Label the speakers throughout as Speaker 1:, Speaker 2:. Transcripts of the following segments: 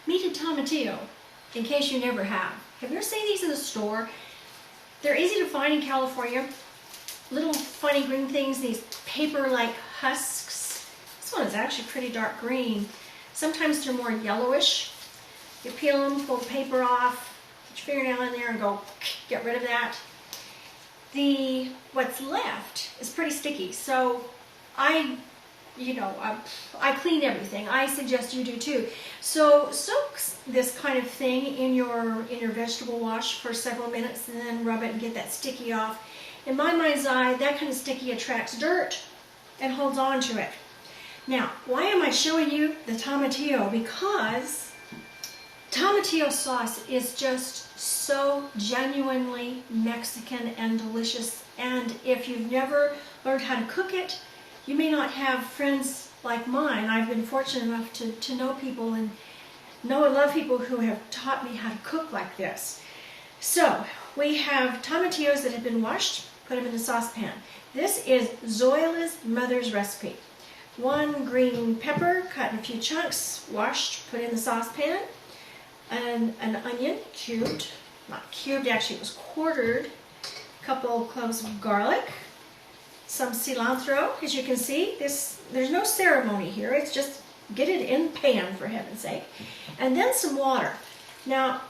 Speaker 1: Meat and tomatillo, in case you never have. Have you ever seen these in the store? They're easy to find in California. Little funny green things, these paper-like husks. This one is actually pretty dark green. Sometimes they're more yellowish. You peel them, pull the paper off, put your fingernail in there and go, get rid of that. What's left is pretty sticky, so I clean everything. I suggest you do too. So soak this kind of thing in your vegetable wash for several minutes and then rub it and get that sticky off. In my mind's eye, that kind of sticky attracts dirt and holds on to it. Now, why am I showing you the tomatillo? Because tomatillo sauce is just so genuinely Mexican and delicious. And if you've never learned how to cook it, you may not have friends like mine. I've been fortunate enough to know people and know and love people who have taught me how to cook like this. So we have tomatillos that have been washed, put them in a saucepan. This is Zoila's mother's recipe. 1 green pepper cut in a few chunks, washed, put in the saucepan. And an onion, cubed, not cubed, actually it was quartered. A couple cloves of garlic. Some cilantro, as you can see. There's no ceremony here, it's just get it in pan, for heaven's sake. And then some water. Now,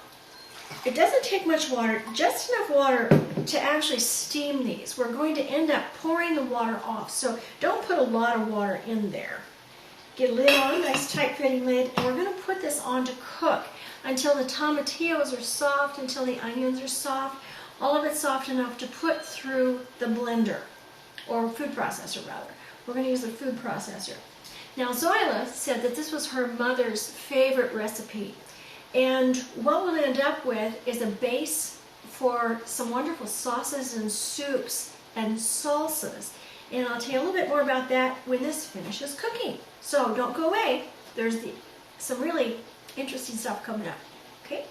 Speaker 1: it doesn't take much water, just enough water to actually steam these. We're going to end up pouring the water off, so don't put a lot of water in there. Get a lid on, nice tight fitting lid, and we're going to put this on to cook until the tomatillos are soft, until the onions are soft, all of it soft enough to put through the blender. Or food processor, rather. We're going to use a food processor. Now, Zoila said that this was her mother's favorite recipe. And what we'll end up with is a base for some wonderful sauces and soups and salsas. And I'll tell you a little bit more about that when this finishes cooking. So don't go away. There's some really interesting stuff coming up. Okay?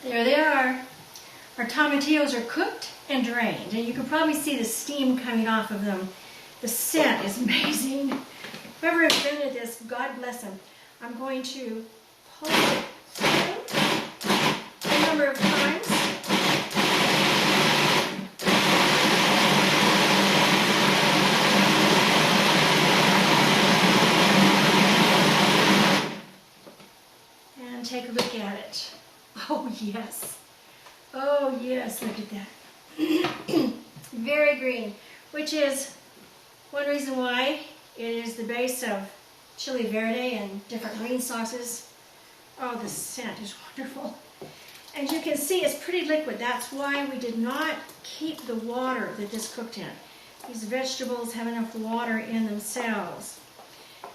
Speaker 1: There they are. Our tomatillos are cooked and drained, and you can probably see the steam coming off of them. The scent is amazing. Whoever invented this, God bless him. I'm going to pull it through a number of times. And take a look at it. Oh yes. Oh yes, look at that. Very green, which is one reason why it is the base of chili verde and different green sauces. Oh, the scent is wonderful. And you can see it's pretty liquid. That's why we did not keep the water that this cooked in. These vegetables have enough water in themselves.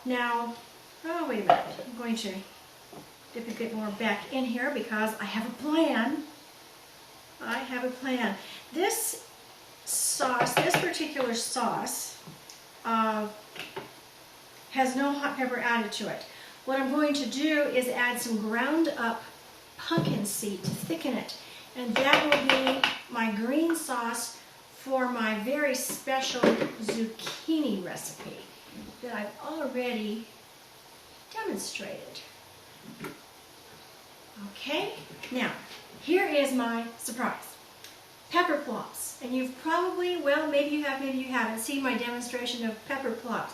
Speaker 1: Now, oh wait a minute, I'm going to dip a bit more back in here because I have a plan. I have a plan. This sauce, this particular sauce, has no hot pepper added to it. What I'm going to do is add some ground up pumpkin seed to thicken it. And that will be my green sauce for my very special zucchini recipe that I've already demonstrated. Okay, now here is my surprise. Pepper plops. And you've probably, well, maybe you have, maybe you haven't seen my demonstration of pepper plops.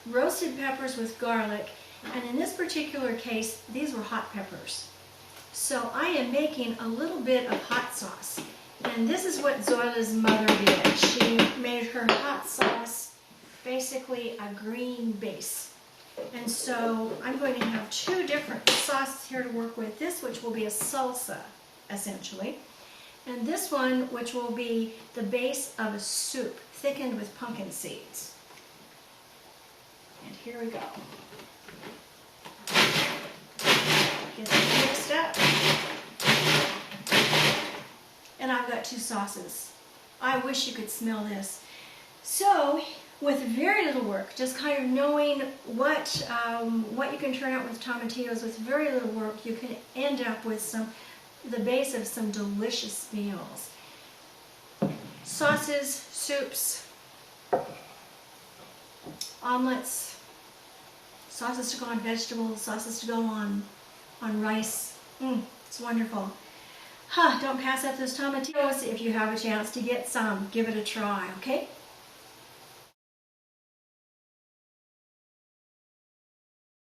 Speaker 1: Roasted peppers with garlic, and in this particular case, these were hot peppers. So I am making a little bit of hot sauce. And this is what Zoila's mother did. She made her hot sauce basically a green base. And so I'm going to have 2 different sauces here to work with. This, which will be a salsa, essentially. And this one, which will be the base of a soup, thickened with pumpkin seeds. And here we go. Get this mixed up. And I've got 2 sauces. I wish you could smell this. So, with very little work, just kind of knowing what you can turn out with tomatillos, with very little work, you can end up with the base of some delicious meals. Sauces, soups, omelets, sauces to go on vegetables, sauces to go on rice. It's wonderful. Don't pass up those tomatillos if you have a chance to get some. Give it a try, okay?